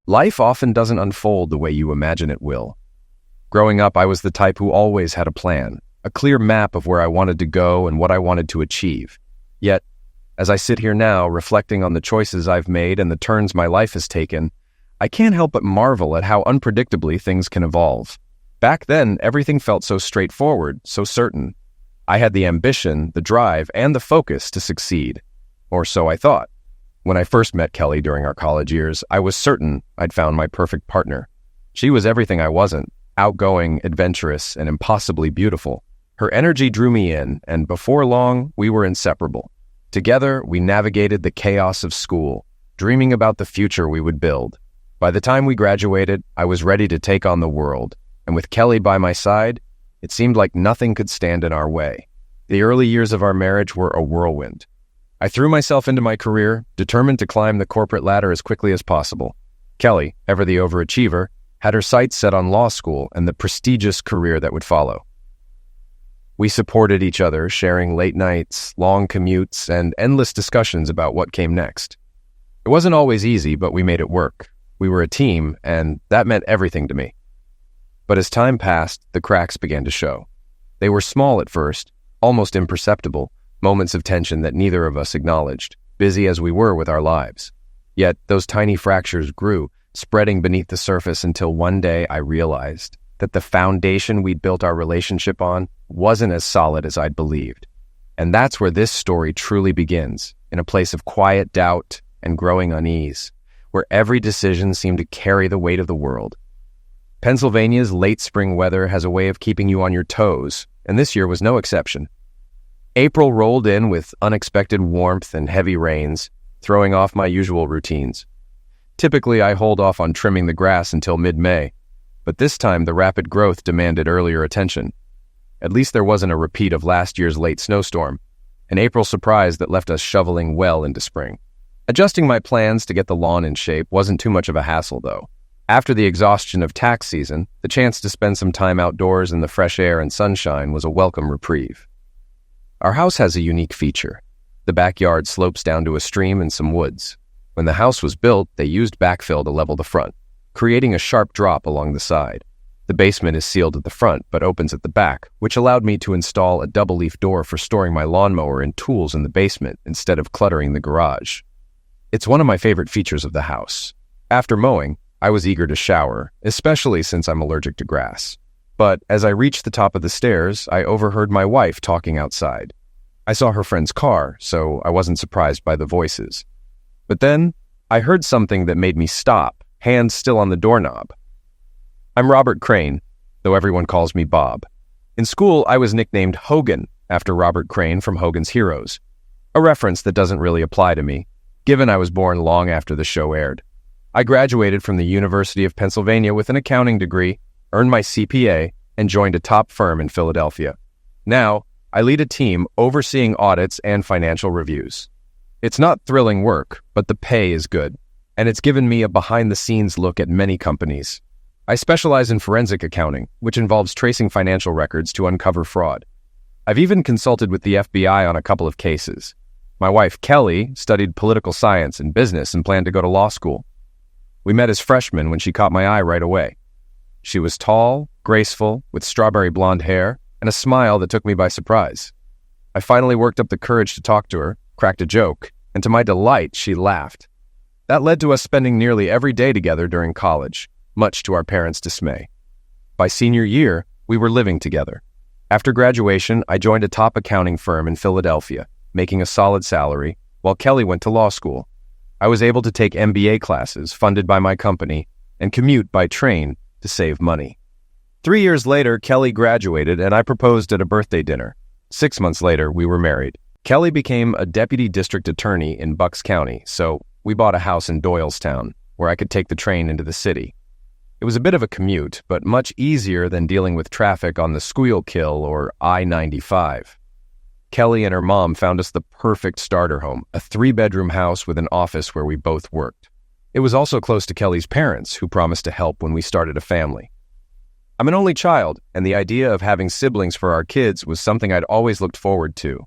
Life often doesn't unfold the way you imagine it will. Growing up, I was the type who always had a plan, a clear map of where I wanted to go and what I wanted to achieve. Yet, as I sit here now, reflecting on the choices I've made and the turns my life has taken, I can't help but marvel at how unpredictably things can evolve. Back then, everything felt so straightforward, so certain. I had the ambition, the drive, and the focus to succeed. Or so I thought. When I first met Kelly during our college years, I was certain I'd found my perfect partner. She was everything I wasn't, outgoing, adventurous, and impossibly beautiful. Her energy drew me in, and before long, we were inseparable. Together, we navigated the chaos of school, dreaming about the future we would build. By the time we graduated, I was ready to take on the world, and with Kelly by my side, it seemed like nothing could stand in our way. The early years of our marriage were a whirlwind. I threw myself into my career, determined to climb the corporate ladder as quickly as possible. Kelly, ever the overachiever, had her sights set on law school and the prestigious career that would follow. We supported each other, sharing late nights, long commutes, and endless discussions about what came next. It wasn't always easy, but we made it work. We were a team, and that meant everything to me. But as time passed, the cracks began to show. They were small at first, almost imperceptible, moments of tension that neither of us acknowledged, busy as we were with our lives. Yet those tiny fractures grew, spreading beneath the surface until one day I realized that the foundation we'd built our relationship on wasn't as solid as I'd believed. And that's where this story truly begins, in a place of quiet doubt and growing unease, where every decision seemed to carry the weight of the world. Pennsylvania's late spring weather has a way of keeping you on your toes, and this year was no exception. April rolled in with unexpected warmth and heavy rains, throwing off my usual routines. Typically, I hold off on trimming the grass until mid-May, but this time the rapid growth demanded earlier attention. At least there wasn't a repeat of last year's late snowstorm, an April surprise that left us shoveling well into spring. Adjusting my plans to get the lawn in shape wasn't too much of a hassle, though. After the exhaustion of tax season, the chance to spend some time outdoors in the fresh air and sunshine was a welcome reprieve. Our house has a unique feature. The backyard slopes down to a stream and some woods. When the house was built, they used backfill to level the front, creating a sharp drop along the side. The basement is sealed at the front, but opens at the back, which allowed me to install a double-leaf door for storing my lawnmower and tools in the basement instead of cluttering the garage. It's one of my favorite features of the house. After mowing, I was eager to shower, especially since I'm allergic to grass. But as I reached the top of the stairs, I overheard my wife talking outside. I saw her friend's car, so I wasn't surprised by the voices. But then, I heard something that made me stop, hands still on the doorknob. I'm Robert Crane, though everyone calls me Bob. In school, I was nicknamed Hogan, after Robert Crane from Hogan's Heroes, a reference that doesn't really apply to me, given I was born long after the show aired. I graduated from the University of Pennsylvania with an accounting degree, earned my CPA, and joined a top firm in Philadelphia. Now, I lead a team overseeing audits and financial reviews. It's not thrilling work, but the pay is good, and it's given me a behind-the-scenes look at many companies. I specialize in forensic accounting, which involves tracing financial records to uncover fraud. I've even consulted with the FBI on a couple of cases. My wife, Kelly, studied political science and business and planned to go to law school. We met as freshmen when she caught my eye right away. She was tall, graceful, with strawberry blonde hair, and a smile that took me by surprise. I finally worked up the courage to talk to her, cracked a joke, and to my delight, she laughed. That led to us spending nearly every day together during college, much to our parents' dismay. By senior year, we were living together. After graduation, I joined a top accounting firm in Philadelphia, making a solid salary, while Kelly went to law school. I was able to take MBA classes funded by my company and commute by train to save money. 3 years later, Kelly graduated and I proposed at a birthday dinner. 6 months later, we were married. Kelly became a deputy district attorney in Bucks County, so we bought a house in Doylestown, where I could take the train into the city. It was a bit of a commute, but much easier than dealing with traffic on the Schuylkill or I-95. Kelly and her mom found us the perfect starter home, a 3-bedroom house with an office where we both worked. It was also close to Kelly's parents, who promised to help when we started a family. I'm an only child, and the idea of having siblings for our kids was something I'd always looked forward to.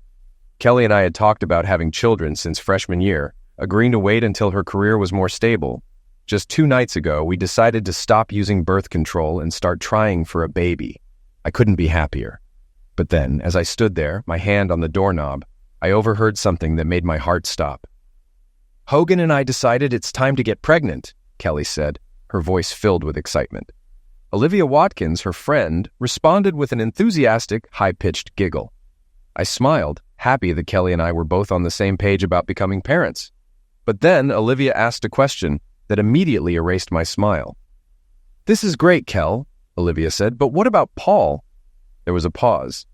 Kelly and I had talked about having children since freshman year, agreeing to wait until her career was more stable. Just 2 nights ago, we decided to stop using birth control and start trying for a baby. I couldn't be happier. But then, as I stood there, my hand on the doorknob, I overheard something that made my heart stop. "Hogan and I decided it's time to get pregnant," Kelly said, her voice filled with excitement. Olivia Watkins, her friend, responded with an enthusiastic, high-pitched giggle. I smiled, happy that Kelly and I were both on the same page about becoming parents. But then Olivia asked a question that immediately erased my smile. "This is great, Kel," Olivia said, "but what about Paul?" There was a pause.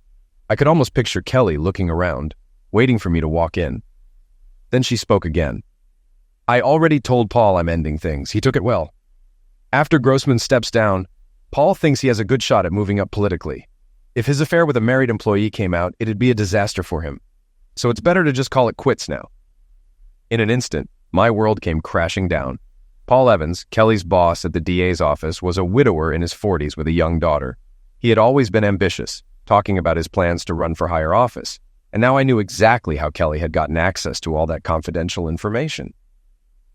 I could almost picture Kelly looking around, waiting for me to walk in. Then she spoke again. "I already told Paul I'm ending things. He took it well. After Grossman steps down, Paul thinks he has a good shot at moving up politically. If his affair with a married employee came out, it'd be a disaster for him. So it's better to just call it quits now." In an instant, my world came crashing down. Paul Evans, Kelly's boss at the DA's office, was a widower in his 40s with a young daughter. He had always been ambitious, talking about his plans to run for higher office, and now I knew exactly how Kelly had gotten access to all that confidential information.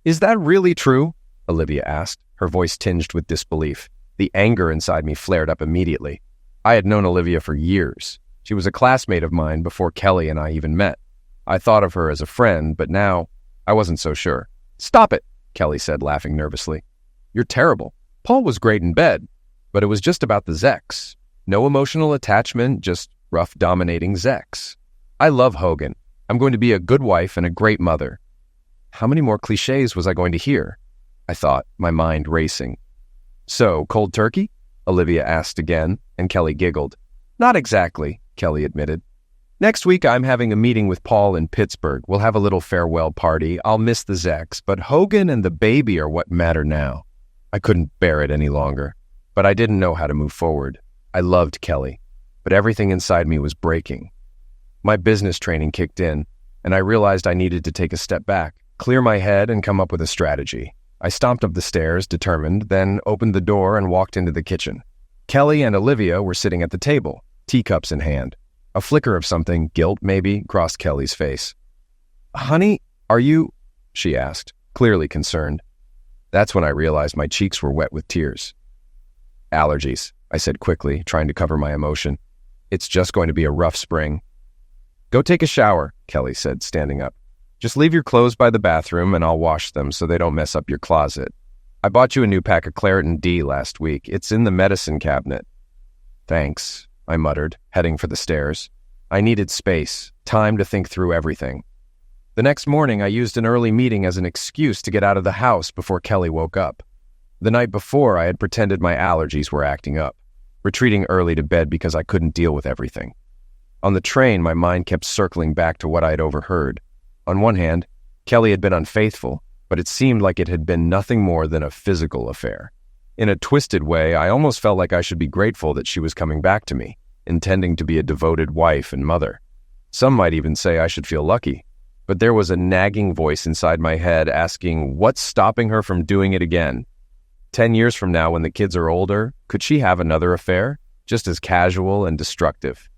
"Is that really true?" Olivia asked, her voice tinged with disbelief. The anger inside me flared up immediately. I had known Olivia for years. She was a classmate of mine before Kelly and I even met. I thought of her as a friend, but now I wasn't so sure. "Stop it," Kelly said, laughing nervously. "You're terrible. Paul was great in bed, but it was just about the Zex. No emotional attachment, just rough, dominating Zex. I love Hogan. I'm going to be a good wife and a great mother." How many more cliches was I going to hear? I thought, my mind racing. "So, cold turkey?" Olivia asked again, and Kelly giggled. "Not exactly," Kelly admitted. "Next week I'm having a meeting with Paul in Pittsburgh. We'll have a little farewell party. I'll miss the Zex, but Hogan and the baby are what matter now." I couldn't bear it any longer, but I didn't know how to move forward. I loved Kelly, but everything inside me was breaking. My business training kicked in, and I realized I needed to take a step back, clear my head, and come up with a strategy. I stomped up the stairs, determined, then opened the door and walked into the kitchen. Kelly and Olivia were sitting at the table, teacups in hand. A flicker of something, guilt maybe, crossed Kelly's face. "Honey, are you?" she asked, clearly concerned. That's when I realized my cheeks were wet with tears. "Allergies," I said quickly, trying to cover my emotion. "It's just going to be a rough spring." "Go take a shower," Kelly said, standing up. "Just leave your clothes by the bathroom and I'll wash them so they don't mess up your closet. I bought you a new pack of Claritin D last week. It's in the medicine cabinet." "Thanks," I muttered, heading for the stairs. I needed space, time to think through everything. The next morning, I used an early meeting as an excuse to get out of the house before Kelly woke up. The night before, I had pretended my allergies were acting up, retreating early to bed because I couldn't deal with everything. On the train, my mind kept circling back to what I had overheard. On one hand, Kelly had been unfaithful, but it seemed like it had been nothing more than a physical affair. In a twisted way, I almost felt like I should be grateful that she was coming back to me, intending to be a devoted wife and mother. Some might even say I should feel lucky, but there was a nagging voice inside my head asking, what's stopping her from doing it again? 10 years from now, when the kids are older, could she have another affair, just as casual and destructive?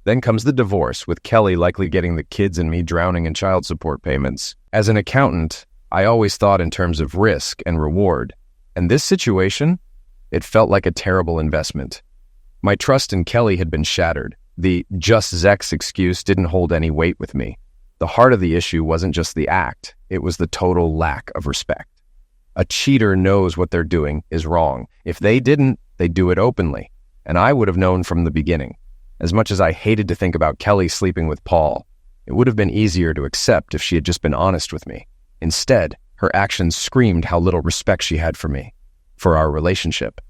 Then comes the divorce, with Kelly likely getting the kids and me drowning in child support payments. As an accountant, I always thought in terms of risk and reward. And this situation, it felt like a terrible investment. My trust in Kelly had been shattered. The just Zex excuse didn't hold any weight with me. The heart of the issue wasn't just the act, it was the total lack of respect. A cheater knows what they're doing is wrong. If they didn't, they'd do it openly. And I would have known from the beginning. As much as I hated to think about Kelly sleeping with Paul, it would have been easier to accept if she had just been honest with me. Instead, her actions screamed how little respect she had for me, for our relationship.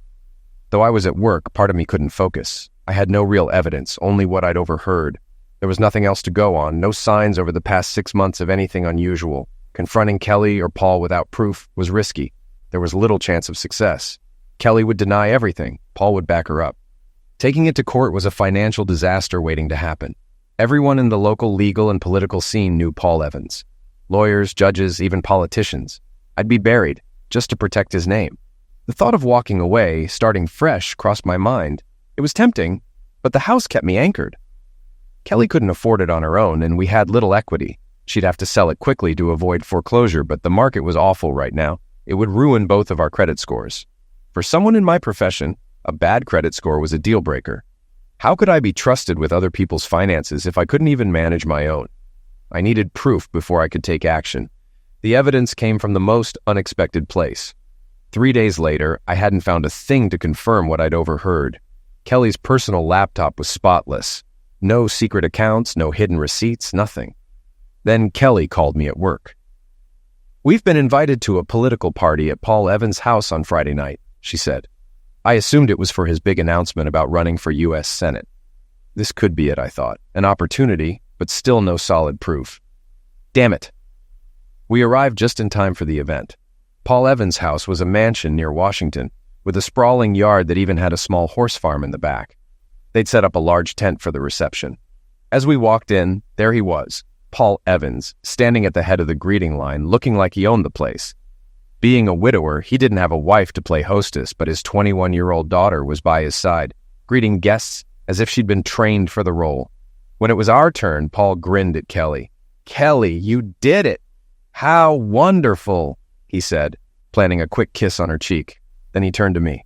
Though I was at work, part of me couldn't focus. I had no real evidence, only what I'd overheard. There was nothing else to go on, no signs over the past 6 months of anything unusual. Confronting Kelly or Paul without proof was risky. There was little chance of success. Kelly would deny everything. Paul would back her up. Taking it to court was a financial disaster waiting to happen. Everyone in the local legal and political scene knew Paul Evans. Lawyers, judges, even politicians. I'd be buried, just to protect his name. The thought of walking away, starting fresh, crossed my mind. It was tempting, but the house kept me anchored. Kelly couldn't afford it on her own, and we had little equity. She'd have to sell it quickly to avoid foreclosure, but the market was awful right now. It would ruin both of our credit scores. For someone in my profession, a bad credit score was a deal breaker. How could I be trusted with other people's finances if I couldn't even manage my own? I needed proof before I could take action. The evidence came from the most unexpected place. 3 days later, I hadn't found a thing to confirm what I'd overheard. Kelly's personal laptop was spotless. No secret accounts, no hidden receipts, nothing. Then Kelly called me at work. "We've been invited to a political party at Paul Evans' house on Friday night," she said. I assumed it was for his big announcement about running for U.S. Senate. This could be it, I thought. An opportunity, but still no solid proof. Damn it. We arrived just in time for the event. Paul Evans' house was a mansion near Washington, with a sprawling yard that even had a small horse farm in the back. They'd set up a large tent for the reception. As we walked in, there he was, Paul Evans, standing at the head of the greeting line, looking like he owned the place. Being a widower, he didn't have a wife to play hostess, but his 21-year-old daughter was by his side, greeting guests as if she'd been trained for the role. When it was our turn, Paul grinned at Kelly. "Kelly, you did it! How wonderful!" he said, planting a quick kiss on her cheek. Then he turned to me.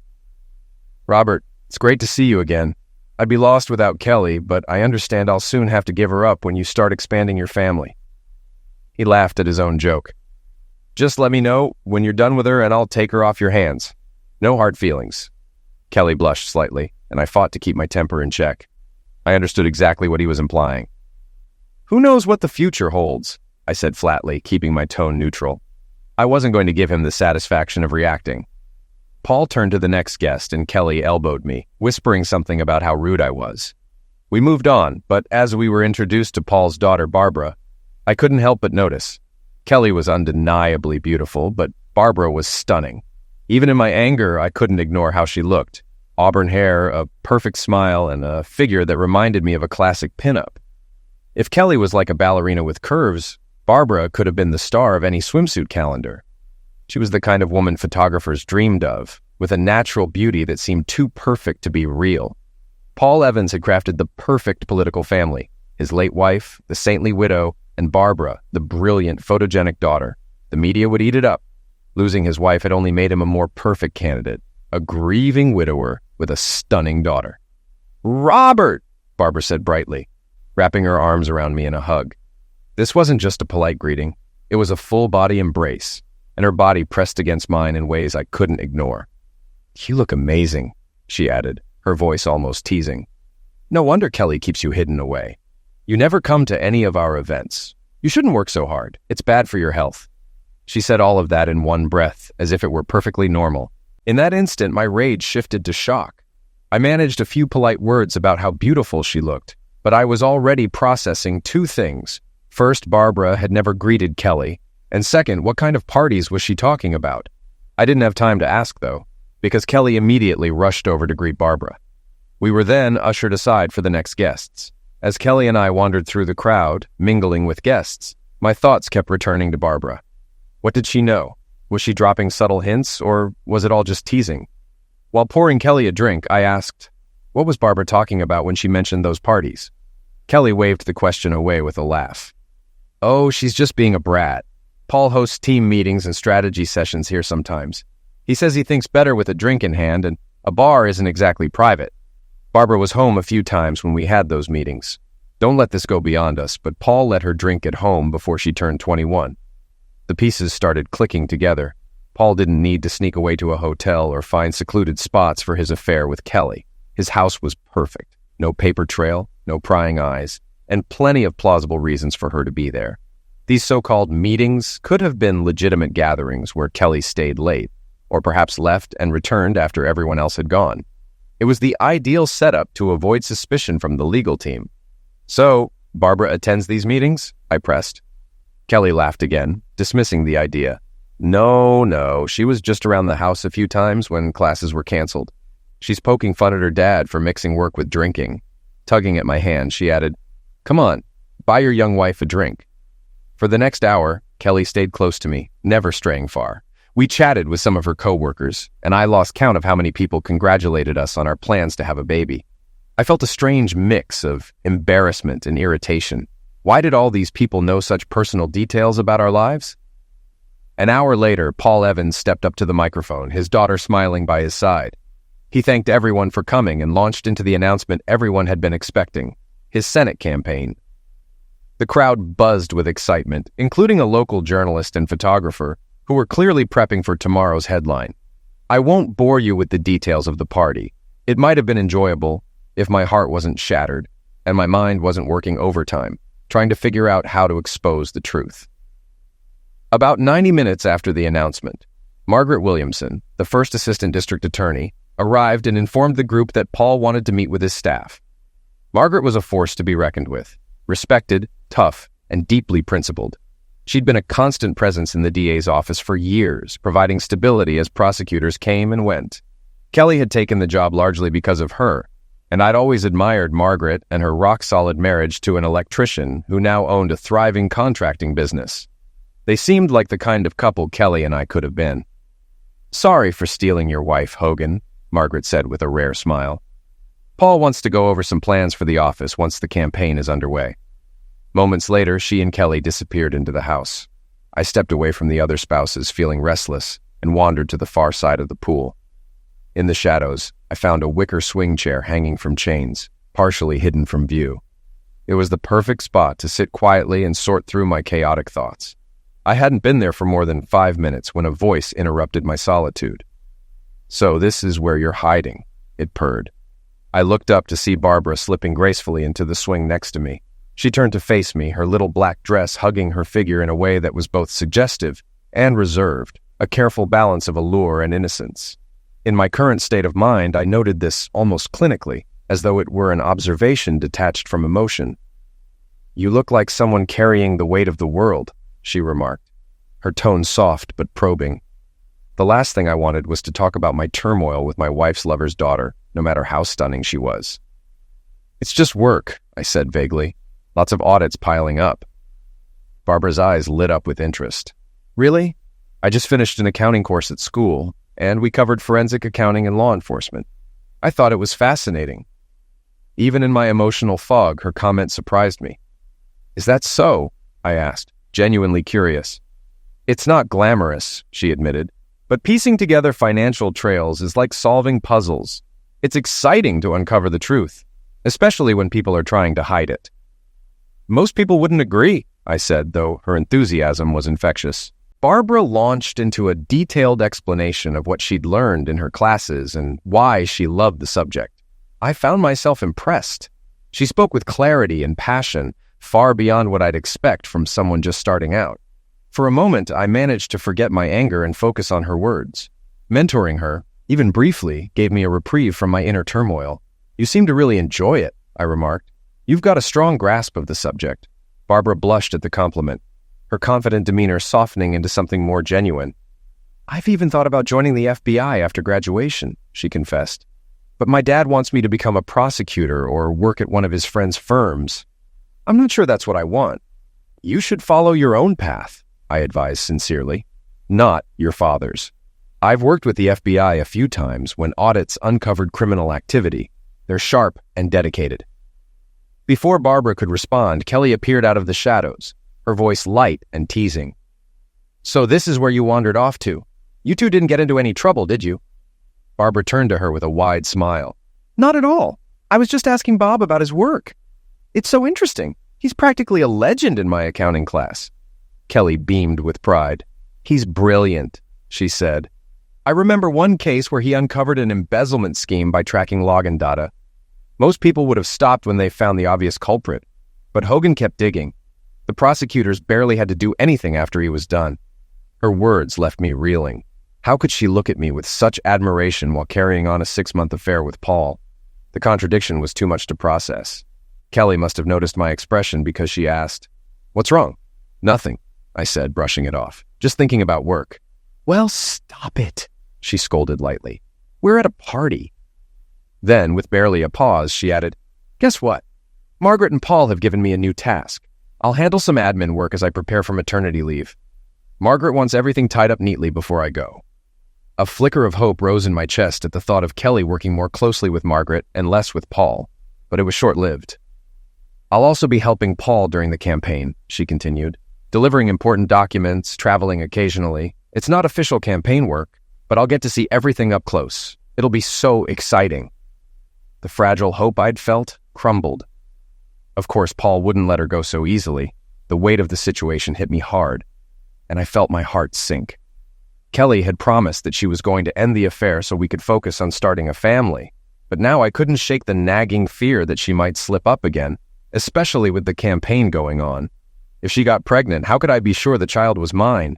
"Robert, it's great to see you again. I'd be lost without Kelly, but I understand I'll soon have to give her up when you start expanding your family." He laughed at his own joke. "Just let me know when you're done with her and I'll take her off your hands. No hard feelings." Kelly blushed slightly, and I fought to keep my temper in check. I understood exactly what he was implying. "Who knows what the future holds?" I said flatly, keeping my tone neutral. I wasn't going to give him the satisfaction of reacting. Paul turned to the next guest and Kelly elbowed me, whispering something about how rude I was. We moved on, but as we were introduced to Paul's daughter, Barbara, I couldn't help but notice. Kelly was undeniably beautiful, but Barbara was stunning. Even in my anger, I couldn't ignore how she looked. Auburn hair, a perfect smile, and a figure that reminded me of a classic pinup. If Kelly was like a ballerina with curves, Barbara could have been the star of any swimsuit calendar. She was the kind of woman photographers dreamed of, with a natural beauty that seemed too perfect to be real. Paul Evans had crafted the perfect political family, his late wife, the saintly widow, and Barbara, the brilliant, photogenic daughter. The media would eat it up. Losing his wife had only made him a more perfect candidate, a grieving widower with a stunning daughter. "Robert!" Barbara said brightly, wrapping her arms around me in a hug. This wasn't just a polite greeting. It was a full-body embrace, and her body pressed against mine in ways I couldn't ignore. "You look amazing," she added, her voice almost teasing. "No wonder Kelly keeps you hidden away. You never come to any of our events. You shouldn't work so hard. It's bad for your health." She said all of that in one breath, as if it were perfectly normal. In that instant, my rage shifted to shock. I managed a few polite words about how beautiful she looked, but I was already processing two things. First, Barbara had never greeted Kelly, and second, what kind of parties was she talking about? I didn't have time to ask, though, because Kelly immediately rushed over to greet Barbara. We were then ushered aside for the next guests. As Kelly and I wandered through the crowd, mingling with guests, my thoughts kept returning to Barbara. What did she know? Was she dropping subtle hints, or was it all just teasing? While pouring Kelly a drink, I asked, what was Barbara talking about when she mentioned those parties? Kelly waved the question away with a laugh. "Oh, she's just being a brat. Paul hosts team meetings and strategy sessions here sometimes. He says he thinks better with a drink in hand, and a bar isn't exactly private. Barbara was home a few times when we had those meetings. Don't let this go beyond us, but Paul let her drink at home before she turned 21. The pieces started clicking together. Paul didn't need to sneak away to a hotel or find secluded spots for his affair with Kelly. His house was perfect. No paper trail, no prying eyes, and plenty of plausible reasons for her to be there. These so-called meetings could have been legitimate gatherings where Kelly stayed late, or perhaps left and returned after everyone else had gone. It was the ideal setup to avoid suspicion from the legal team. "So, Barbara attends these meetings?" I pressed. Kelly laughed again, dismissing the idea. No, she was just around the house a few times when classes were canceled. She's poking fun at her dad for mixing work with drinking. Tugging at my hand, she added, "Come on, buy your young wife a drink." For the next hour, Kelly stayed close to me, never straying far. We chatted with some of her coworkers, and I lost count of how many people congratulated us on our plans to have a baby. I felt a strange mix of embarrassment and irritation. Why did all these people know such personal details about our lives? An hour later, Paul Evans stepped up to the microphone, his daughter smiling by his side. He thanked everyone for coming and launched into the announcement everyone had been expecting, his Senate campaign. The crowd buzzed with excitement, including a local journalist and photographer who were clearly prepping for tomorrow's headline. I won't bore you with the details of the party. It might have been enjoyable if my heart wasn't shattered and my mind wasn't working overtime, trying to figure out how to expose the truth. About 90 minutes after the announcement, Margaret Williamson, the first assistant district attorney, arrived and informed the group that Paul wanted to meet with his staff. Margaret was a force to be reckoned with, respected, tough, and deeply principled. She'd been a constant presence in the DA's office for years, providing stability as prosecutors came and went. Kelly had taken the job largely because of her, and I'd always admired Margaret and her rock-solid marriage to an electrician who now owned a thriving contracting business. They seemed like the kind of couple Kelly and I could have been. "Sorry for stealing your wife, Hogan," Margaret said with a rare smile. "Paul wants to go over some plans for the office once the campaign is underway." Moments later, she and Kelly disappeared into the house. I stepped away from the other spouses, feeling restless, and wandered to the far side of the pool. In the shadows, I found a wicker swing chair hanging from chains, partially hidden from view. It was the perfect spot to sit quietly and sort through my chaotic thoughts. I hadn't been there for more than 5 minutes when a voice interrupted my solitude. "So this is where you're hiding," it purred. I looked up to see Barbara slipping gracefully into the swing next to me. She turned to face me, her little black dress hugging her figure in a way that was both suggestive and reserved, a careful balance of allure and innocence. In my current state of mind, I noted this almost clinically, as though it were an observation detached from emotion. "You look like someone carrying the weight of the world," she remarked, her tone soft but probing. The last thing I wanted was to talk about my turmoil with my wife's lover's daughter, no matter how stunning she was. "It's just work," I said vaguely. "Lots of audits piling up." Barbara's eyes lit up with interest. "Really? I just finished an accounting course at school, and we covered forensic accounting and law enforcement. I thought it was fascinating." Even in my emotional fog, her comment surprised me. "Is that so?" I asked, genuinely curious. "It's not glamorous," she admitted, "but piecing together financial trails is like solving puzzles. It's exciting to uncover the truth, especially when people are trying to hide it." "Most people wouldn't agree," I said, though her enthusiasm was infectious. Barbara launched into a detailed explanation of what she'd learned in her classes and why she loved the subject. I found myself impressed. She spoke with clarity and passion, far beyond what I'd expect from someone just starting out. For a moment, I managed to forget my anger and focus on her words. Mentoring her, even briefly, gave me a reprieve from my inner turmoil. "You seem to really enjoy it," I remarked. "You've got a strong grasp of the subject." Barbara blushed at the compliment, her confident demeanor softening into something more genuine. "I've even thought about joining the FBI after graduation," she confessed. "But my dad wants me to become a prosecutor or work at one of his friend's firms. I'm not sure that's what I want." "You should follow your own path," I advised sincerely, "not your father's. I've worked with the FBI a few times when audits uncovered criminal activity. They're sharp and dedicated." Before Barbara could respond, Kelly appeared out of the shadows, her voice light and teasing. "So this is where you wandered off to. You two didn't get into any trouble, did you?" Barbara turned to her with a wide smile. "Not at all. I was just asking Bob about his work. It's so interesting. He's practically a legend in my accounting class." Kelly beamed with pride. "He's brilliant," she said. "I remember one case where he uncovered an embezzlement scheme by tracking login data. Most people would have stopped when they found the obvious culprit, but Hogan kept digging. The prosecutors barely had to do anything after he was done." Her words left me reeling. How could she look at me with such admiration while carrying on a 6-month affair with Paul? The contradiction was too much to process. Kelly must have noticed my expression because she asked, "What's wrong?" "Nothing," I said, brushing it off. "Just thinking about work." "Well, stop it," she scolded lightly. "We're at a party." Then, with barely a pause, she added, "Guess what? Margaret and Paul have given me a new task. I'll handle some admin work as I prepare for maternity leave. Margaret wants everything tied up neatly before I go." A flicker of hope rose in my chest at the thought of Kelly working more closely with Margaret and less with Paul, but it was short-lived. "I'll also be helping Paul during the campaign," she continued. delivering important documents, traveling occasionally. It's not official campaign work, but I'll get to see everything up close. It'll be so exciting. The fragile hope I'd felt crumbled. Of course, Paul wouldn't let her go so easily. The weight of the situation hit me hard, and I felt my heart sink. Kelly had promised that she was going to end the affair so we could focus on starting a family, but now I couldn't shake the nagging fear that she might slip up again, especially with the campaign going on. If she got pregnant, how could I be sure the child was mine?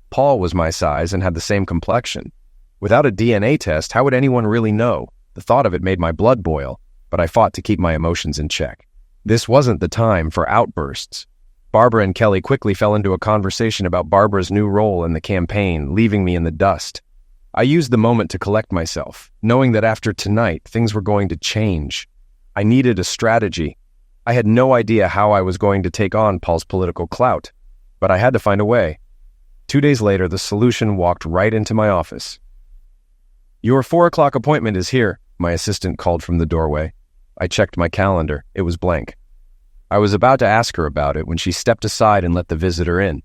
Paul was my size and had the same complexion. Without a DNA test, how would anyone really know? The thought of it made my blood boil, but I fought to keep my emotions in check. This wasn't the time for outbursts. Barbara and Kelly quickly fell into a conversation about Barbara's new role in the campaign, leaving me in the dust. I used the moment to collect myself, knowing that after tonight, things were going to change. I needed a strategy. I had no idea how I was going to take on Paul's political clout, but I had to find a way. 2 days later, the solution walked right into my office. "Your 4 o'clock appointment is here," my assistant called from the doorway. I checked my calendar. It was blank. I was about to ask her about it when she stepped aside and let the visitor in.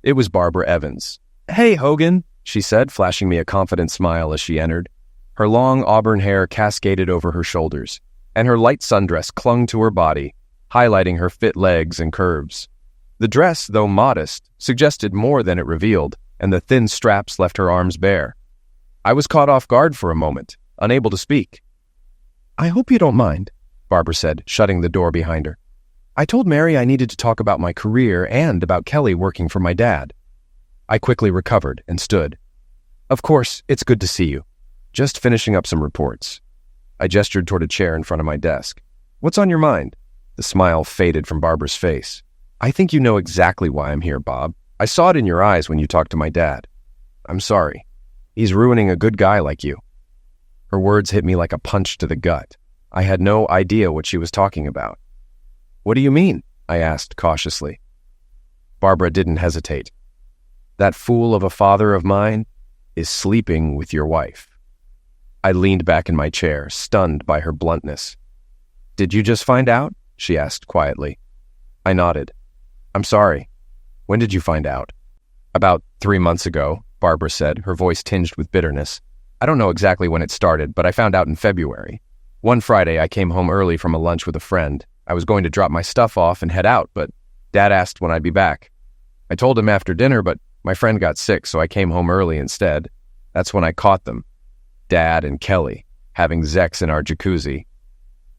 It was Barbara Evans. "Hey, Hogan," she said, flashing me a confident smile as she entered. Her long auburn hair cascaded over her shoulders, and her light sundress clung to her body, highlighting her fit legs and curves. The dress, though modest, suggested more than it revealed, and the thin straps left her arms bare. I was caught off guard for a moment, unable to speak. "I hope you don't mind," Barbara said, shutting the door behind her. "I told Mary I needed to talk about my career and about Kelly working for my dad." I quickly recovered and stood. "Of course, it's good to see you. Just finishing up some reports." I gestured toward a chair in front of my desk. "What's on your mind?" The smile faded from Barbara's face. "I think you know exactly why I'm here, Bob. I saw it in your eyes when you talked to my dad. I'm sorry. He's ruining a good guy like you." Her words hit me like a punch to the gut. I had no idea what she was talking about. "What do you mean?" I asked cautiously. Barbara didn't hesitate. "That fool of a father of mine is sleeping with your wife." I leaned back in my chair, stunned by her bluntness. "Did you just find out?" she asked quietly. I nodded. "I'm sorry. When did you find out?" "About 3 months ago," Barbara said, her voice tinged with bitterness. "I don't know exactly when it started, but I found out in February. One Friday, I came home early from a lunch with a friend. I was going to drop my stuff off and head out, but Dad asked when I'd be back. I told him after dinner, but my friend got sick, so I came home early instead. That's when I caught them, Dad and Kelly, having sex in our jacuzzi.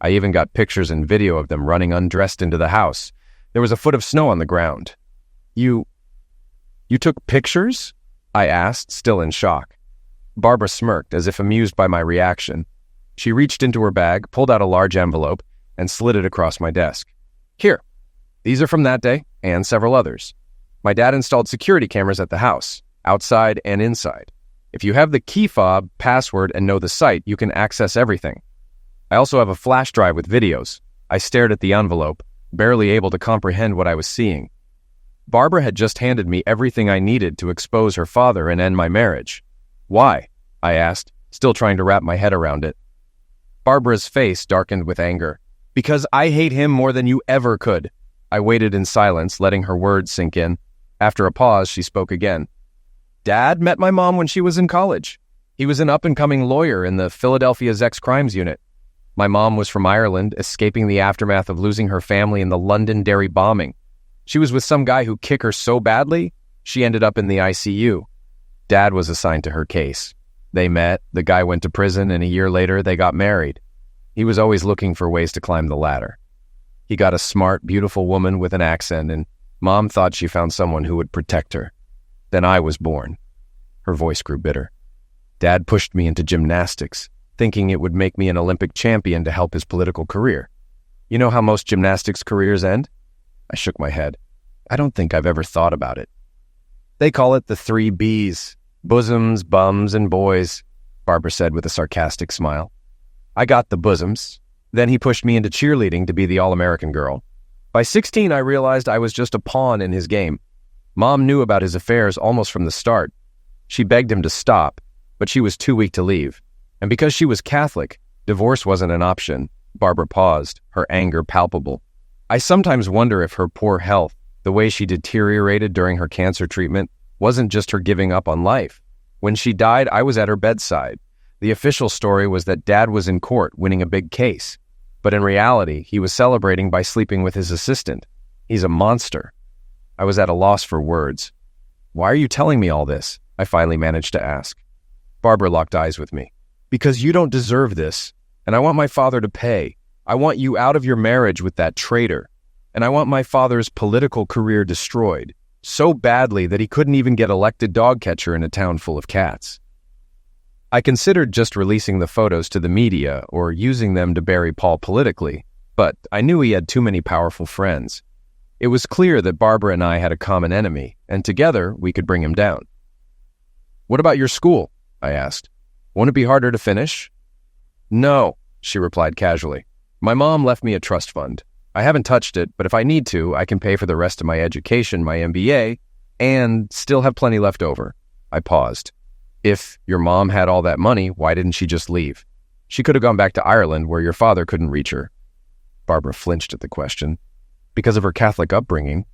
I even got pictures and video of them running undressed into the house. There was a foot of snow on the ground." You took pictures?" I asked, still in shock. Barbara smirked, as if amused by my reaction. She reached into her bag, pulled out a large envelope, and slid it across my desk. "Here. These are from that day, and several others. My dad installed security cameras at the house, outside and inside. If you have the key fob, password, and know the site, you can access everything. I also have a flash drive with videos." I stared at the envelope, barely able to comprehend what I was seeing. Barbara had just handed me everything I needed to expose her father and end my marriage. "Why?" I asked, still trying to wrap my head around it. Barbara's face darkened with anger. "Because I hate him more than you ever could." I waited in silence, letting her words sink in. After a pause, she spoke again. "Dad met my mom when she was in college. He was an up-and-coming lawyer in the Philadelphia Sex Crimes Unit. My mom was from Ireland, escaping the aftermath of losing her family in the Londonderry bombing. She was with some guy who kicked her so badly, she ended up in the ICU. Dad was assigned to her case. They met, the guy went to prison, and a year later, they got married. He was always looking for ways to climb the ladder. He got a smart, beautiful woman with an accent, and Mom thought she found someone who would protect her. Then I was born." Her voice grew bitter. "Dad pushed me into gymnastics, thinking it would make me an Olympic champion to help his political career. You know how most gymnastics careers end?" I shook my head. "I don't think I've ever thought about it." "They call it the 3 Bs, bosoms, bums, and boys," Barbara said with a sarcastic smile. "I got the bosoms. Then he pushed me into cheerleading to be the All-American girl. By 16, I realized I was just a pawn in his game. Mom knew about his affairs almost from the start. She begged him to stop, but she was too weak to leave. And because she was Catholic, divorce wasn't an option." Barbara paused, her anger palpable. "I sometimes wonder if her poor health The way she deteriorated during her cancer treatment wasn't just her giving up on life. When she died, I was at her bedside. The official story was that Dad was in court winning a big case. But in reality, he was celebrating by sleeping with his assistant. He's a monster. I was at a loss for words. "Why are you telling me all this?" I finally managed to ask. Barbara locked eyes with me. "Because you don't deserve this, and I want my father to pay. I want you out of your marriage with that traitor, and I want my father's political career destroyed, so badly that he couldn't even get elected dog catcher in a town full of cats." I considered just releasing the photos to the media or using them to bury Paul politically, but I knew he had too many powerful friends. It was clear that Barbara and I had a common enemy, and together we could bring him down. "What about your school?" I asked. "Won't it be harder to finish?" "No," she replied casually. "My mom left me a trust fund. I haven't touched it, but if I need to, I can pay for the rest of my education, my MBA, and still have plenty left over." I paused. "If your mom had all that money, why didn't she just leave? She could have gone back to Ireland where your father couldn't reach her." Barbara flinched at the question. "Because of her Catholic upbringing.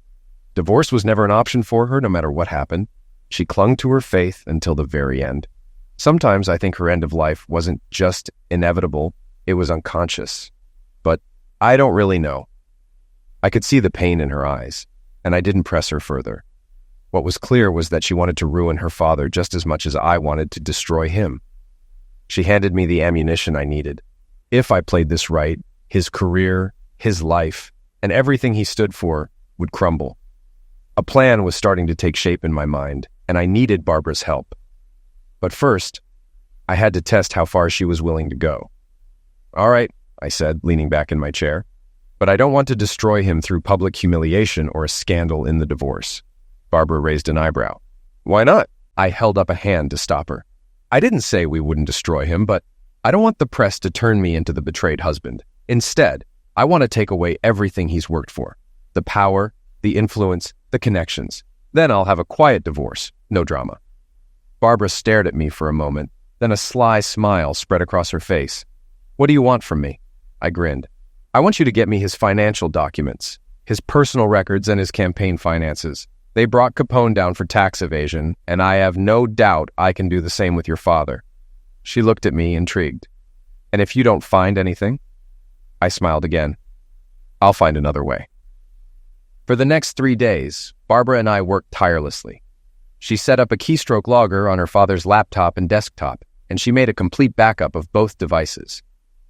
Divorce was never an option for her, no matter what happened. She clung to her faith until the very end. Sometimes I think her end of life wasn't just inevitable, it was unconscious. But I don't really know." I could see the pain in her eyes, and I didn't press her further. What was clear was that she wanted to ruin her father just as much as I wanted to destroy him. She handed me the ammunition I needed. If I played this right, his career, his life, and everything he stood for would crumble. A plan was starting to take shape in my mind, and I needed Barbara's help. But first, I had to test how far she was willing to go. "All right," I said, leaning back in my chair, "but I don't want to destroy him through public humiliation or a scandal in the divorce." Barbara raised an eyebrow. "Why not?" I held up a hand to stop her. "I didn't say we wouldn't destroy him, but I don't want the press to turn me into the betrayed husband. Instead, I want to take away everything he's worked for. The power, the influence, the connections. Then I'll have a quiet divorce, no drama." Barbara stared at me for a moment, then a sly smile spread across her face. "What do you want from me?" I grinned. "I want you to get me his financial documents, his personal records and his campaign finances. They brought Capone down for tax evasion, and I have no doubt I can do the same with your father." She looked at me, intrigued. "And if you don't find anything?" I smiled again. "I'll find another way." For the next 3 days, Barbara and I worked tirelessly. She set up a keystroke logger on her father's laptop and desktop, and she made a complete backup of both devices.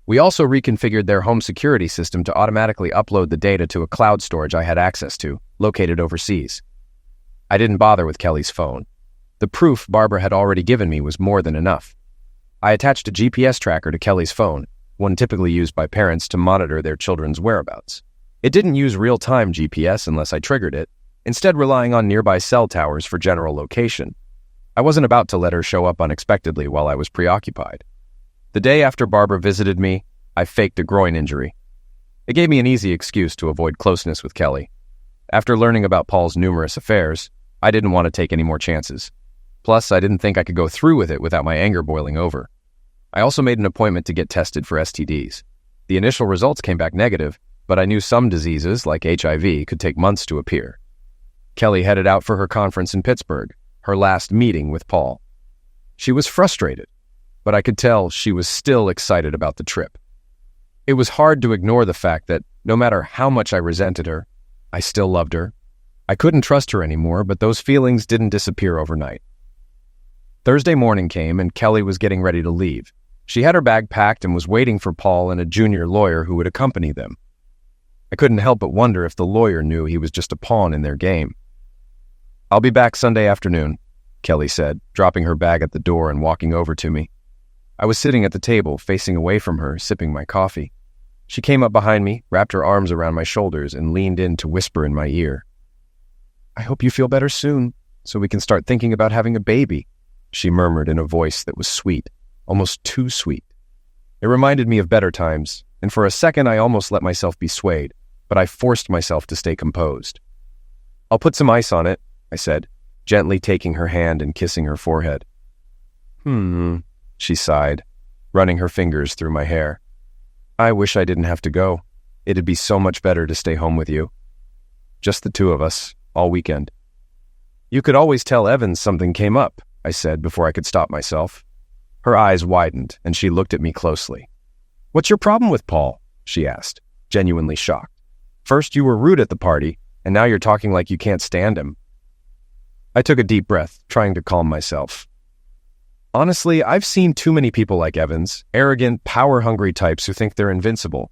We also reconfigured their home security system to automatically upload the data to a cloud storage I had access to, located overseas. I didn't bother with Kelly's phone. The proof Barbara had already given me was more than enough. I attached a GPS tracker to Kelly's phone, one typically used by parents to monitor their children's whereabouts. It didn't use real-time GPS unless I triggered it, instead relying on nearby cell towers for general location. I wasn't about to let her show up unexpectedly while I was preoccupied. The day after Barbara visited me, I faked a groin injury. It gave me an easy excuse to avoid closeness with Kelly. After learning about Paul's numerous affairs, I didn't want to take any more chances. Plus, I didn't think I could go through with it without my anger boiling over. I also made an appointment to get tested for STDs. The initial results came back negative, but I knew some diseases, like HIV, could take months to appear. Kelly headed out for her conference in Pittsburgh, her last meeting with Paul. She was frustrated, but I could tell she was still excited about the trip. It was hard to ignore the fact that no matter how much I resented her, I still loved her. I couldn't trust her anymore, but those feelings didn't disappear overnight. Thursday morning came and Kelly was getting ready to leave. She had her bag packed and was waiting for Paul and a junior lawyer who would accompany them. I couldn't help but wonder if the lawyer knew he was just a pawn in their game. "I'll be back Sunday afternoon," Kelly said, dropping her bag at the door and walking over to me. I was sitting at the table, facing away from her, sipping my coffee. She came up behind me, wrapped her arms around my shoulders, and leaned in to whisper in my ear. "I hope you feel better soon, so we can start thinking about having a baby," she murmured in a voice that was sweet, almost too sweet. It reminded me of better times, and for a second I almost let myself be swayed, but I forced myself to stay composed. "I'll put some ice on it," I said, gently taking her hand and kissing her forehead. She sighed, running her fingers through my hair. "I wish I didn't have to go. It'd be so much better to stay home with you." Just the two of us, all weekend. You could always tell Evans something came up, I said before I could stop myself. Her eyes widened, and she looked at me closely. What's your problem with Paul? She asked, genuinely shocked. First you were rude at the party, and now you're talking like you can't stand him. I took a deep breath, trying to calm myself. Honestly, I've seen too many people like Evans, arrogant, power-hungry types who think they're invincible.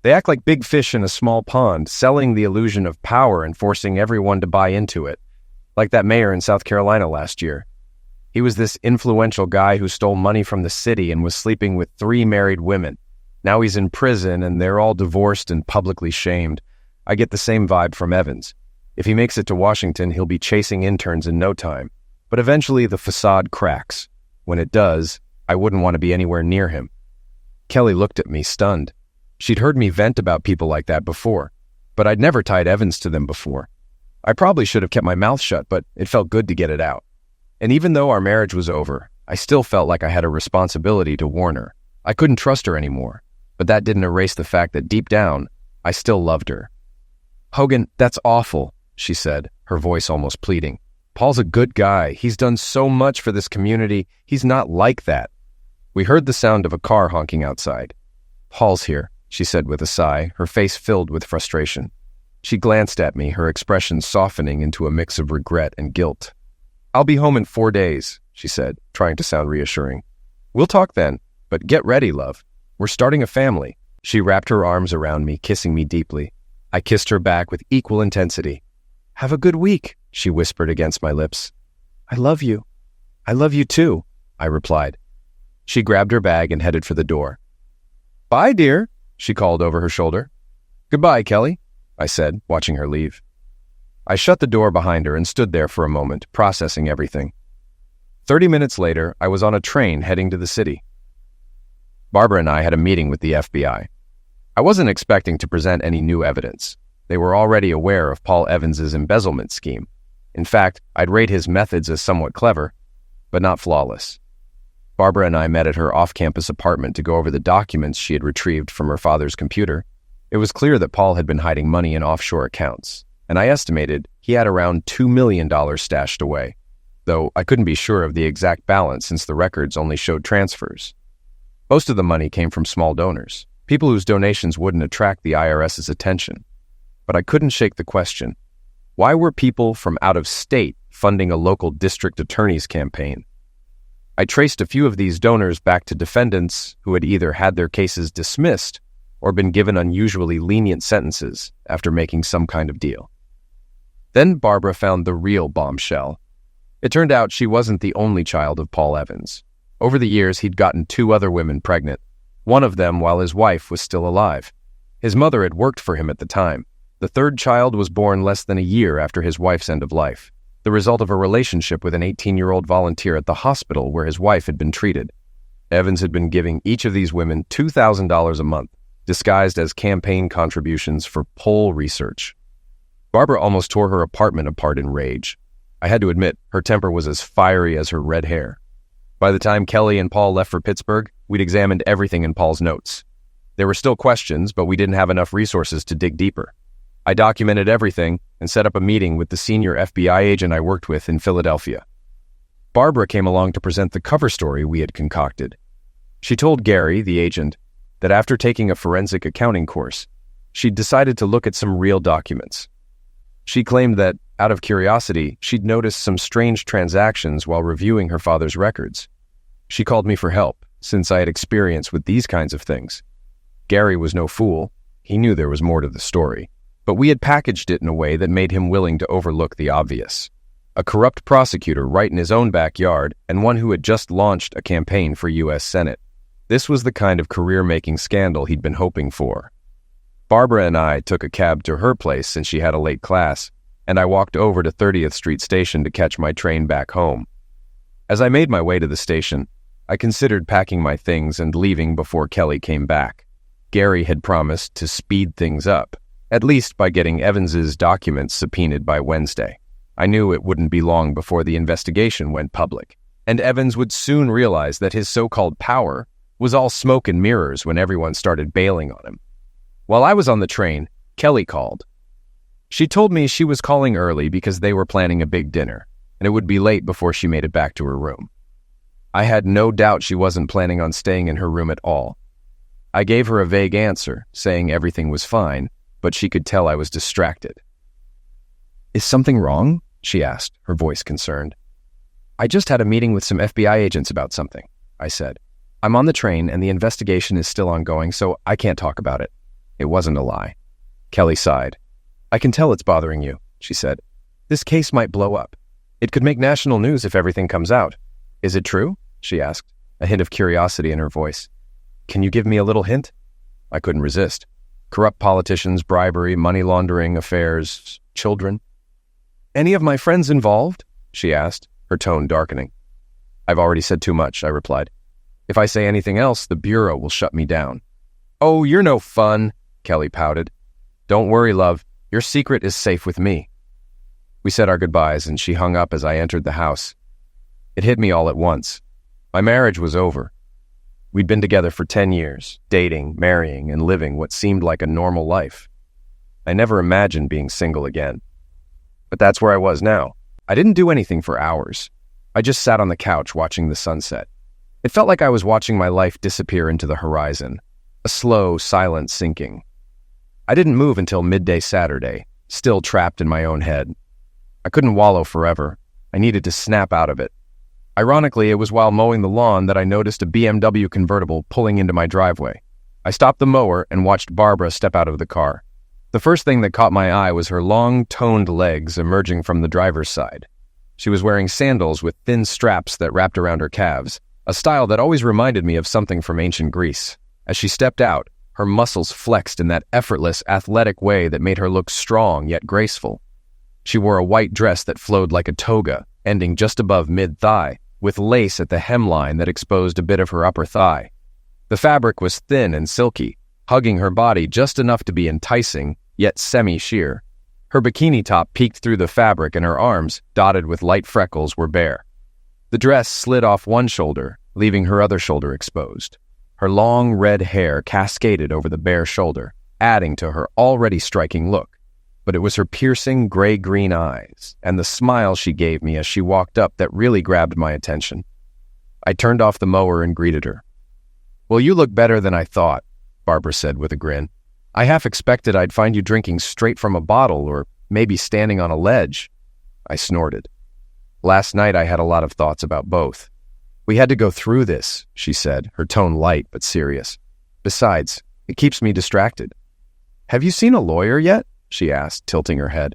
They act like big fish in a small pond, selling the illusion of power and forcing everyone to buy into it, like that mayor in South Carolina last year. He was this influential guy who stole money from the city and was sleeping with 3 married women. Now he's in prison and they're all divorced and publicly shamed. I get the same vibe from Evans. If he makes it to Washington, he'll be chasing interns in no time. But eventually the facade cracks. When it does, I wouldn't want to be anywhere near him. Kelly looked at me, stunned. She'd heard me vent about people like that before, but I'd never tied Evans to them before. I probably should have kept my mouth shut, but it felt good to get it out. And even though our marriage was over, I still felt like I had a responsibility to warn her. I couldn't trust her anymore, but that didn't erase the fact that deep down, I still loved her. Hogan, that's awful, she said, her voice almost pleading. Paul's a good guy. He's done so much for this community. He's not like that. We heard the sound of a car honking outside. Paul's here, she said with a sigh, her face filled with frustration. She glanced at me, her expression softening into a mix of regret and guilt. I'll be home in 4 days, she said, trying to sound reassuring. We'll talk then, but get ready, love. We're starting a family. She wrapped her arms around me, kissing me deeply. I kissed her back with equal intensity. Have a good week, she whispered against my lips. I love you. I love you too, I replied. She grabbed her bag and headed for the door. Bye, dear, she called over her shoulder. Goodbye, Kelly, I said, watching her leave. I shut the door behind her and stood there for a moment, processing everything. 30 minutes later, I was on a train heading to the city. Barbara and I had a meeting with the FBI. I wasn't expecting to present any new evidence. They were already aware of Paul Evans's embezzlement scheme. In fact, I'd rate his methods as somewhat clever, but not flawless. Barbara and I met at her off-campus apartment to go over the documents she had retrieved from her father's computer. It was clear that Paul had been hiding money in offshore accounts, and I estimated he had around $2 million stashed away, though I couldn't be sure of the exact balance since the records only showed transfers. Most of the money came from small donors, people whose donations wouldn't attract the IRS's attention. But I couldn't shake the question. Why were people from out of state funding a local district attorney's campaign? I traced a few of these donors back to defendants who had either had their cases dismissed or been given unusually lenient sentences after making some kind of deal. Then Barbara found the real bombshell. It turned out she wasn't the only child of Paul Evans. Over the years, he'd gotten 2 other women pregnant, one of them while his wife was still alive. His mother had worked for him at the time. The 3rd child was born less than a year after his wife's end of life, the result of a relationship with an 18-year-old volunteer at the hospital where his wife had been treated. Evans had been giving each of these women $2,000 a month, disguised as campaign contributions for poll research. Barbara almost tore her apartment apart in rage. I had to admit, her temper was as fiery as her red hair. By the time Kelly and Paul left for Pittsburgh, we'd examined everything in Paul's notes. There were still questions, but we didn't have enough resources to dig deeper. I documented everything and set up a meeting with the senior FBI agent I worked with in Philadelphia. Barbara came along to present the cover story we had concocted. She told Gary, the agent, that after taking a forensic accounting course, she'd decided to look at some real documents. She claimed that, out of curiosity, she'd noticed some strange transactions while reviewing her father's records. She called me for help, since I had experience with these kinds of things. Gary was no fool. He knew there was more to the story. But we had packaged it in a way that made him willing to overlook the obvious. A corrupt prosecutor right in his own backyard, and one who had just launched a campaign for U.S. Senate. This was the kind of career-making scandal he'd been hoping for. Barbara and I took a cab to her place since she had a late class, and I walked over to 30th Street Station to catch my train back home. As I made my way to the station, I considered packing my things and leaving before Kelly came back. Gary had promised to speed things up, at least by getting Evans's documents subpoenaed by Wednesday. I knew it wouldn't be long before the investigation went public, and Evans would soon realize that his so-called power was all smoke and mirrors when everyone started bailing on him. While I was on the train, Kelly called. She told me she was calling early because they were planning a big dinner, and it would be late before she made it back to her room. I had no doubt she wasn't planning on staying in her room at all. I gave her a vague answer, saying everything was fine, but she could tell I was distracted. "Is something wrong?" she asked, her voice concerned. "I just had a meeting with some FBI agents about something," I said. "I'm on the train and the investigation is still ongoing, so I can't talk about it." It wasn't a lie. Kelly sighed. "I can tell it's bothering you," she said. "This case might blow up. It could make national news if everything comes out. Is it true?" she asked, a hint of curiosity in her voice. "Can you give me a little hint?" I couldn't resist. Corrupt politicians, bribery, money laundering, affairs, children. "Any of my friends involved?" she asked, her tone darkening. "I've already said too much," I replied. "If I say anything else, the Bureau will shut me down." "Oh, you're no fun," Kelly pouted. "Don't worry, love. Your secret is safe with me." We said our goodbyes, and she hung up as I entered the house. It hit me all at once. My marriage was over. We'd been together for 10 years, dating, marrying, and living what seemed like a normal life. I never imagined being single again. But that's where I was now. I didn't do anything for hours. I just sat on the couch watching the sunset. It felt like I was watching my life disappear into the horizon, a slow, silent sinking. I didn't move until midday Saturday, still trapped in my own head. I couldn't wallow forever. I needed to snap out of it. Ironically, it was while mowing the lawn that I noticed a BMW convertible pulling into my driveway. I stopped the mower and watched Barbara step out of the car. The first thing that caught my eye was her long, toned legs emerging from the driver's side. She was wearing sandals with thin straps that wrapped around her calves, a style that always reminded me of something from ancient Greece. As she stepped out, her muscles flexed in that effortless, athletic way that made her look strong yet graceful. She wore a white dress that flowed like a toga, ending just above mid-thigh, with lace at the hemline that exposed a bit of her upper thigh. The fabric was thin and silky, hugging her body just enough to be enticing, yet semi-sheer. Her bikini top peeked through the fabric and her arms, dotted with light freckles, were bare. The dress slid off one shoulder, leaving her other shoulder exposed. Her long red hair cascaded over the bare shoulder, adding to her already striking look. But it was her piercing gray-green eyes and the smile she gave me as she walked up that really grabbed my attention. I turned off the mower and greeted her. "Well, you look better than I thought," Barbara said with a grin. "I half expected I'd find you drinking straight from a bottle or maybe standing on a ledge." I snorted. Last night I had a lot of thoughts about both. "We had to go through this," she said, her tone light but serious. "Besides, it keeps me distracted." "Have you seen a lawyer yet?" she asked, tilting her head.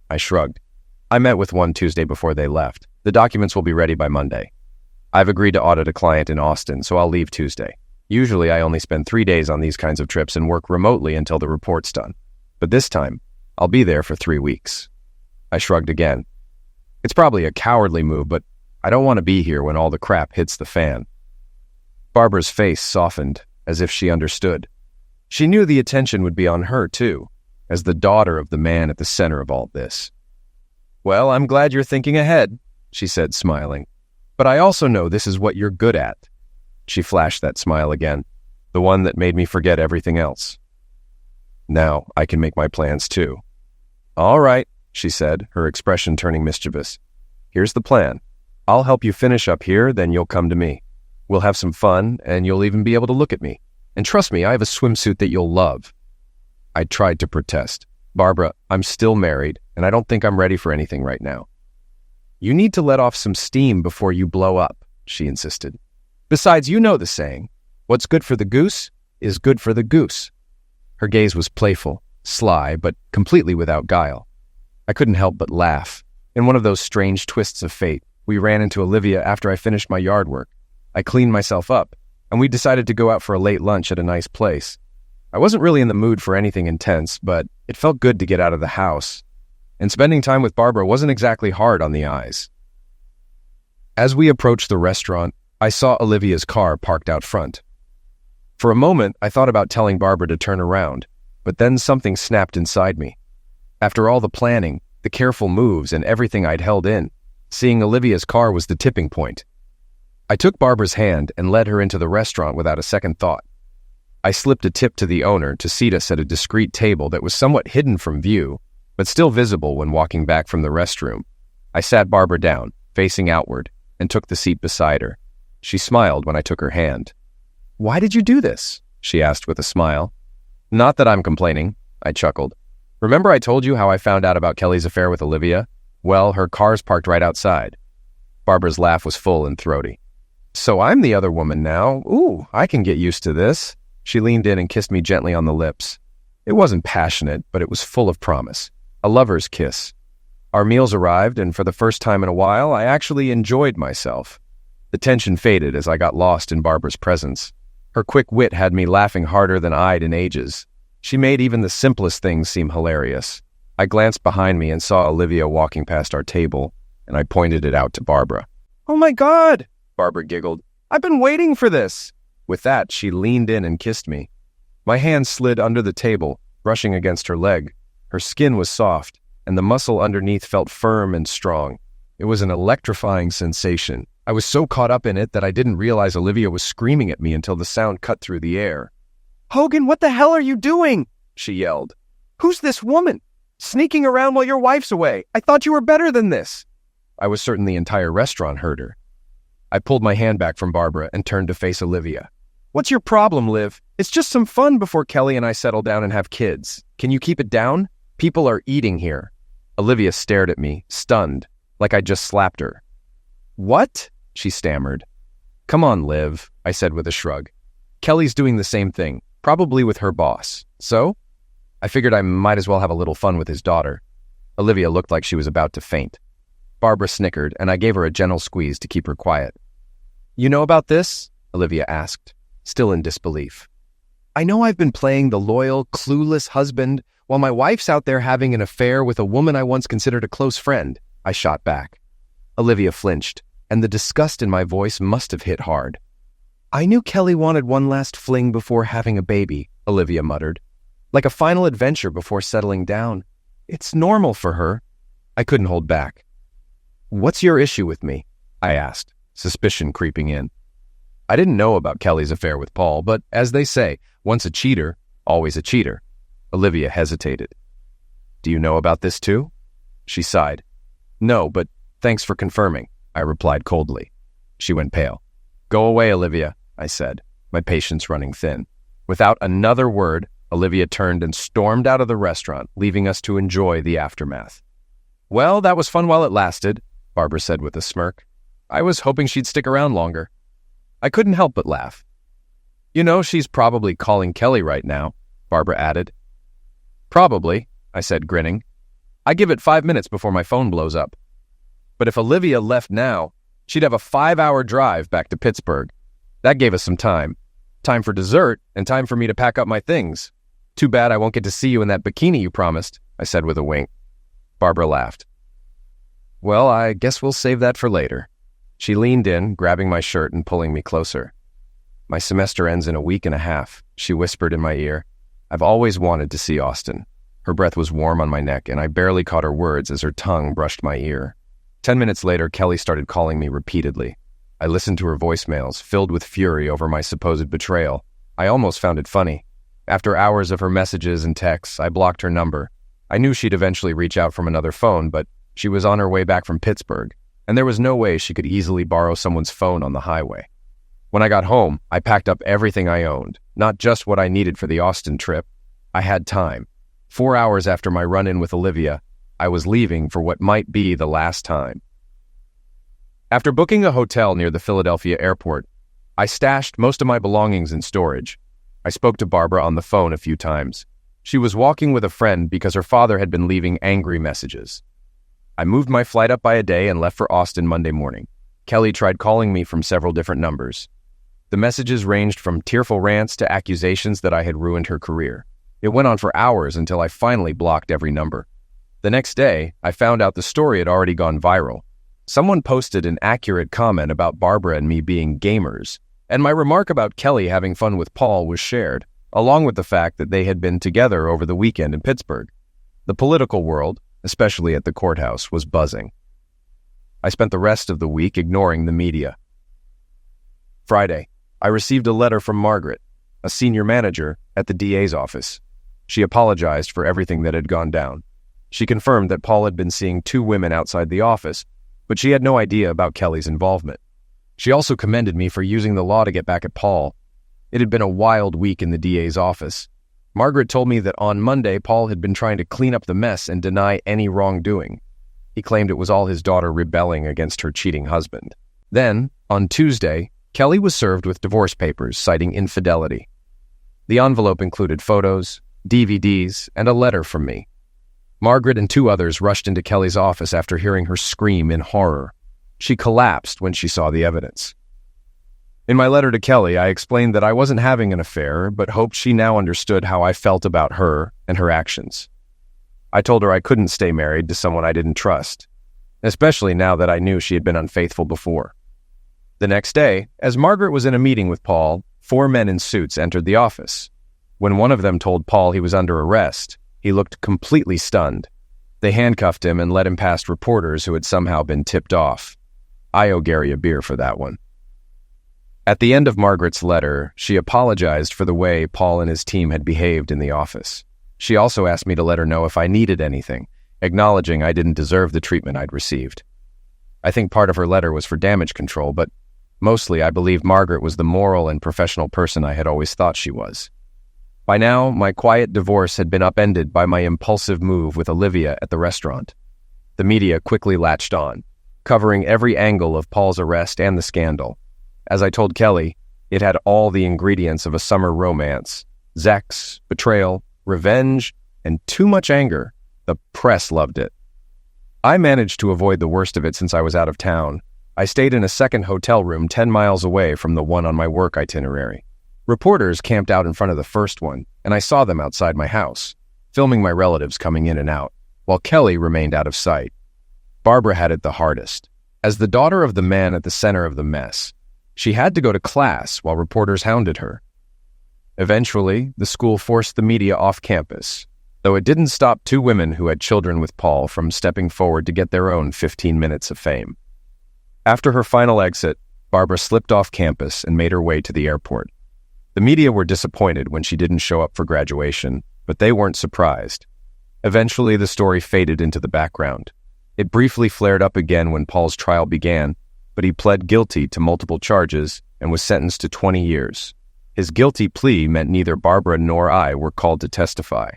I shrugged. "I met with one Tuesday before they left. The documents will be ready by Monday. I've agreed to audit a client in Austin, so I'll leave Tuesday. Usually I only spend 3 days on these kinds of trips and work remotely until the report's done. But this time, I'll be there for 3 weeks. I shrugged again. It's probably a cowardly move, but I don't want to be here when all the crap hits the fan. Barbara's face softened, as if she understood. She knew the attention would be on her, too, as the daughter of the man at the center of all this. "Well, I'm glad you're thinking ahead," she said, smiling. "But I also know this is what you're good at." She flashed that smile again, the one that made me forget everything else. "Now I can make my plans, too." "All right," she said, her expression turning mischievous. "Here's the plan. I'll help you finish up here, then you'll come to me. We'll have some fun, and you'll even be able to look at me. And trust me, I have a swimsuit that you'll love." I tried to protest. "Barbara, I'm still married, and I don't think I'm ready for anything right now." "You need to let off some steam before you blow up," she insisted. "Besides, you know the saying, what's good for the goose is good for the goose." Her gaze was playful, sly, but completely without guile. I couldn't help but laugh. In one of those strange twists of fate, we ran into Olivia after I finished my yard work. I cleaned myself up, and we decided to go out for a late lunch at a nice place. I wasn't really in the mood for anything intense, but it felt good to get out of the house. And spending time with Barbara wasn't exactly hard on the eyes. As we approached the restaurant, I saw Olivia's car parked out front. For a moment, I thought about telling Barbara to turn around, but then something snapped inside me. After all the planning, the careful moves, and everything I'd held in, seeing Olivia's car was the tipping point. I took Barbara's hand and led her into the restaurant without a second thought. I slipped a tip to the owner to seat us at a discreet table that was somewhat hidden from view, but still visible when walking back from the restroom. I sat Barbara down, facing outward, and took the seat beside her. She smiled when I took her hand. "Why did you do this?" she asked with a smile. "Not that I'm complaining," I chuckled. "Remember I told you how I found out about Kelly's affair with Olivia? Well, her car's parked right outside." Barbara's laugh was full and throaty. "So I'm the other woman now. Ooh, I can get used to this." She leaned in and kissed me gently on the lips. It wasn't passionate, but it was full of promise. A lover's kiss. Our meals arrived, and for the first time in a while, I actually enjoyed myself. The tension faded as I got lost in Barbara's presence. Her quick wit had me laughing harder than I'd in ages. She made even the simplest things seem hilarious. I glanced behind me and saw Olivia walking past our table, and I pointed it out to Barbara. "Oh my God!" Barbara giggled. "I've been waiting for this." With that, she leaned in and kissed me. My hand slid under the table, brushing against her leg. Her skin was soft, and the muscle underneath felt firm and strong. It was an electrifying sensation. I was so caught up in it that I didn't realize Olivia was screaming at me until the sound cut through the air. "Hogan, what the hell are you doing?" she yelled. "Who's this woman? Sneaking around while your wife's away. I thought you were better than this." I was certain the entire restaurant heard her. I pulled my hand back from Barbara and turned to face Olivia. "What's your problem, Liv? It's just some fun before Kelly and I settle down and have kids. Can you keep it down? People are eating here." Olivia stared at me, stunned, like I'd just slapped her. "What?" she stammered. "Come on, Liv," I said with a shrug. "Kelly's doing the same thing, probably with her boss. So? I figured I might as well have a little fun with his daughter." Olivia looked like she was about to faint. Barbara snickered, and I gave her a gentle squeeze to keep her quiet. "You know about this?" Olivia asked, still in disbelief. "I know I've been playing the loyal, clueless husband while my wife's out there having an affair with a woman I once considered a close friend," I shot back. Olivia flinched, and the disgust in my voice must have hit hard. "I knew Kelly wanted one last fling before having a baby," Olivia muttered. "Like a final adventure before settling down. It's normal for her." I couldn't hold back. "What's your issue with me?" I asked, suspicion creeping in. I didn't know about Kelly's affair with Paul, but as they say, once a cheater, always a cheater. Olivia hesitated. "Do you know about this too?" She sighed. "No, but thanks for confirming," I replied coldly. She went pale. "Go away, Olivia," I said, my patience running thin. Without another word, Olivia turned and stormed out of the restaurant, leaving us to enjoy the aftermath. "Well, that was fun while it lasted," Barbara said with a smirk. "I was hoping she'd stick around longer." I couldn't help but laugh. "You know, she's probably calling Kelly right now," Barbara added. "Probably," I said, grinning. "I give it 5 minutes before my phone blows up." But if Olivia left now, she'd have a 5-hour drive back to Pittsburgh. That gave us some time. Time for dessert and time for me to pack up my things. "Too bad I won't get to see you in that bikini you promised," I said with a wink. Barbara laughed. "Well, I guess we'll save that for later." She leaned in, grabbing my shirt and pulling me closer. "My semester ends in a week and a half," she whispered in my ear. "I've always wanted to see Austin." Her breath was warm on my neck, and I barely caught her words as her tongue brushed my ear. 10 minutes later, Kelly started calling me repeatedly. I listened to her voicemails, filled with fury over my supposed betrayal. I almost found it funny. After hours of her messages and texts, I blocked her number. I knew she'd eventually reach out from another phone, but she was on her way back from Pittsburgh, and there was no way she could easily borrow someone's phone on the highway. When I got home, I packed up everything I owned, not just what I needed for the Austin trip. I had time. 4 hours after my run-in with Olivia, I was leaving for what might be the last time. After booking a hotel near the Philadelphia airport, I stashed most of my belongings in storage. I spoke to Barbara on the phone a few times. She was walking with a friend because her father had been leaving angry messages. I moved my flight up by a day and left for Austin Monday morning. Kelly tried calling me from several different numbers. The messages ranged from tearful rants to accusations that I had ruined her career. It went on for hours until I finally blocked every number. The next day, I found out the story had already gone viral. Someone posted an accurate comment about Barbara and me being gamers, and my remark about Kelly having fun with Paul was shared, along with the fact that they had been together over the weekend in Pittsburgh. The political world, especially at the courthouse, was buzzing. I spent the rest of the week ignoring the media. Friday, I received a letter from Margaret, a senior manager at the DA's office. She apologized for everything that had gone down. She confirmed that Paul had been seeing 2 women outside the office, but she had no idea about Kelly's involvement. She also commended me for using the law to get back at Paul. It had been a wild week in the DA's office. Margaret told me that on Monday, Paul had been trying to clean up the mess and deny any wrongdoing. He claimed it was all his daughter rebelling against her cheating husband. Then, on Tuesday, Kelly was served with divorce papers citing infidelity. The envelope included photos, DVDs, and a letter from me. Margaret and 2 others rushed into Kelly's office after hearing her scream in horror. She collapsed when she saw the evidence. In my letter to Kelly, I explained that I wasn't having an affair, but hoped she now understood how I felt about her and her actions. I told her I couldn't stay married to someone I didn't trust, especially now that I knew she had been unfaithful before. The next day, as Margaret was in a meeting with Paul, 4 men in suits entered the office. When one of them told Paul he was under arrest, he looked completely stunned. They handcuffed him and led him past reporters who had somehow been tipped off. I owe Gary a beer for that one. At the end of Margaret's letter, she apologized for the way Paul and his team had behaved in the office. She also asked me to let her know if I needed anything, acknowledging I didn't deserve the treatment I'd received. I think part of her letter was for damage control, but mostly I believe Margaret was the moral and professional person I had always thought she was. By now, my quiet divorce had been upended by my impulsive move with Olivia at the restaurant. The media quickly latched on, covering every angle of Paul's arrest and the scandal. As I told Kelly, it had all the ingredients of a summer romance: sex, betrayal, revenge, and too much anger. The press loved it. I managed to avoid the worst of it since I was out of town. I stayed in a second hotel room 10 miles away from the one on my work itinerary. Reporters camped out in front of the first one, and I saw them outside my house, filming my relatives coming in and out, while Kelly remained out of sight. Barbara had it the hardest. As the daughter of the man at the center of the mess, she had to go to class while reporters hounded her. Eventually, the school forced the media off campus, though it didn't stop 2 women who had children with Paul from stepping forward to get their own 15 minutes of fame. After her final exit, Barbara slipped off campus and made her way to the airport. The media were disappointed when she didn't show up for graduation, but they weren't surprised. Eventually, the story faded into the background. It briefly flared up again when Paul's trial began, but he pled guilty to multiple charges and was sentenced to 20 years. His guilty plea meant neither Barbara nor I were called to testify.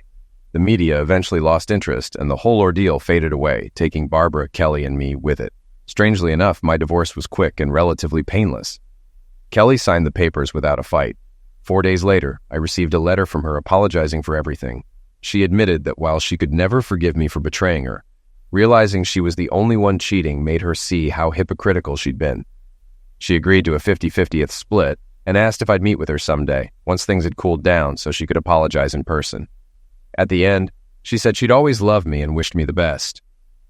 The media eventually lost interest, and the whole ordeal faded away, taking Barbara, Kelly, and me with it. Strangely enough, my divorce was quick and relatively painless. Kelly signed the papers without a fight. 4 days later, I received a letter from her apologizing for everything. She admitted that while she could never forgive me for betraying her, realizing she was the only one cheating made her see how hypocritical she'd been. She agreed to a 50-50th split and asked if I'd meet with her someday, once things had cooled down so she could apologize in person. At the end, she said she'd always loved me and wished me the best.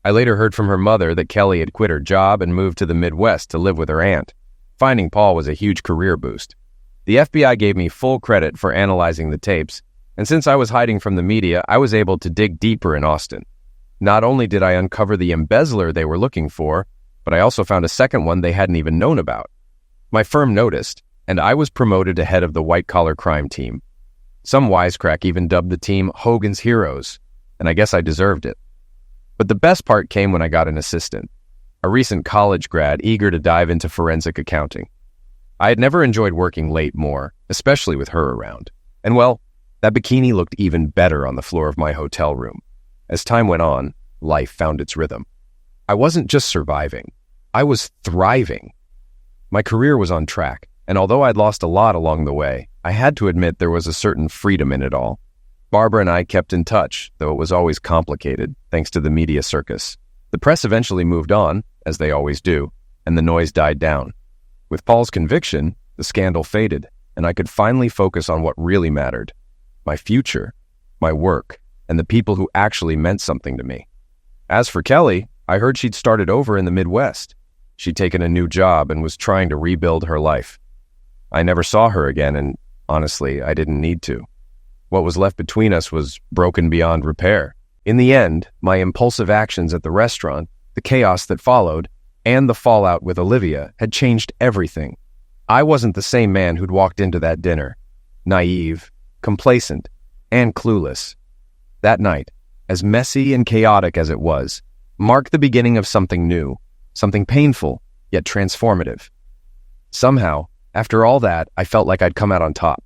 I later heard from her mother that Kelly had quit her job and moved to the Midwest to live with her aunt. Finding Paul was a huge career boost. The FBI gave me full credit for analyzing the tapes, and since I was hiding from the media, I was able to dig deeper in Austin. Not only did I uncover the embezzler they were looking for, but I also found a second one they hadn't even known about. My firm noticed, and I was promoted to head of the white-collar crime team. Some wisecrack even dubbed the team Hogan's Heroes, and I guess I deserved it. But the best part came when I got an assistant, a recent college grad eager to dive into forensic accounting. I had never enjoyed working late more, especially with her around. And well, that bikini looked even better on the floor of my hotel room. As time went on, life found its rhythm. I wasn't just surviving, I was thriving. My career was on track, and although I'd lost a lot along the way, I had to admit there was a certain freedom in it all. Barbara and I kept in touch, though it was always complicated, thanks to the media circus. The press eventually moved on, as they always do, and the noise died down. With Paul's conviction, the scandal faded, and I could finally focus on what really mattered: my future, my work, and the people who actually meant something to me. As for Kelly, I heard she'd started over in the Midwest. She'd taken a new job and was trying to rebuild her life. I never saw her again, and honestly, I didn't need to. What was left between us was broken beyond repair. In the end, my impulsive actions at the restaurant, the chaos that followed, and the fallout with Olivia had changed everything. I wasn't the same man who'd walked into that dinner, naive, complacent, and clueless. That night, as messy and chaotic as it was, marked the beginning of something new, something painful, yet transformative. Somehow, after all that, I felt like I'd come out on top.